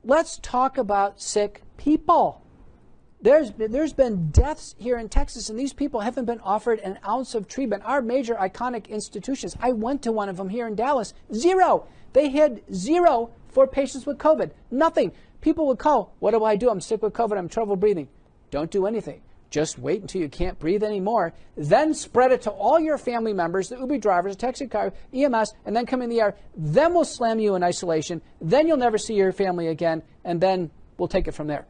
Let's talk about sick people. There's been deaths here in Texas, and these people haven't been offered an ounce of treatment. Our major iconic institutions, I went to one of them here in Dallas, zero. They had zero for patients with COVID. Nothing. People would call, what do I do? I'm sick with COVID. I'm trouble breathing. Don't do anything. Just wait until you can't breathe anymore. Then spread it to all your family members, the Uber drivers, the taxi car, EMS, and then come in the air. Then we'll slam you in isolation. Then you'll never see your family again, and then we'll take it from there.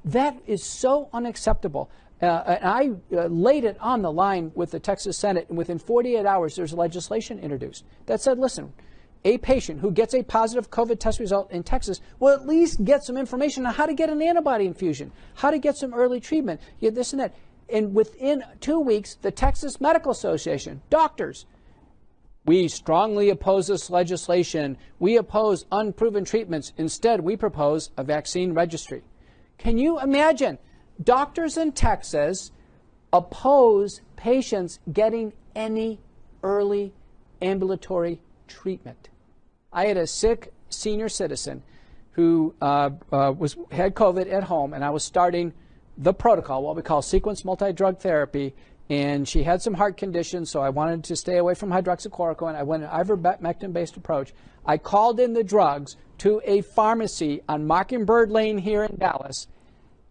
That is so unacceptable. And I laid it on the line with the Texas Senate, and within 48 hours, there's legislation introduced that said, listen, a patient who gets a positive COVID test result in Texas will at least get some information on how to get an antibody infusion, how to get some early treatment, this and that. And within 2 weeks, the Texas Medical Association, doctors, we strongly oppose this legislation. We oppose unproven treatments. Instead, we propose a vaccine registry. Can you imagine? Doctors in Texas oppose patients getting any early ambulatory treatment. I had a sick senior citizen who had COVID at home, and I was starting the protocol, what we call sequence multi-drug therapy, and she had some heart conditions, so I wanted to stay away from hydroxychloroquine. I went an ivermectin-based approach. I called in the drugs to a pharmacy on Mockingbird Lane here in Dallas,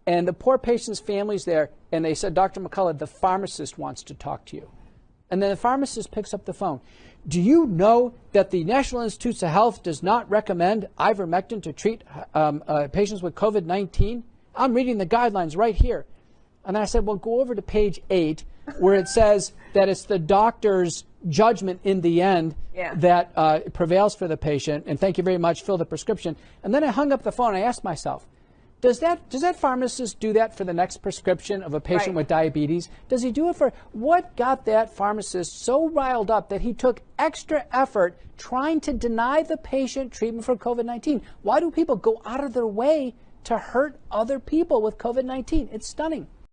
and the poor patient's family's there, and they said, Dr. McCullough, the pharmacist wants to talk to you. And then the pharmacist picks up the phone. Do you know that the National Institutes of Health does not recommend ivermectin to treat patients with COVID-19? I'm reading the guidelines right here. And then I said, well, go over to page 8, where it says that it's the doctor's judgment in the end that prevails for the patient. And thank you very much, fill the prescription. And then I hung up the phone. I asked myself, does that pharmacist do that for the next prescription of a patient with diabetes? Does he do it for what got that pharmacist so riled up that he took extra effort trying to deny the patient treatment for COVID-19? Why do people go out of their way to hurt other people with COVID-19? It's stunning.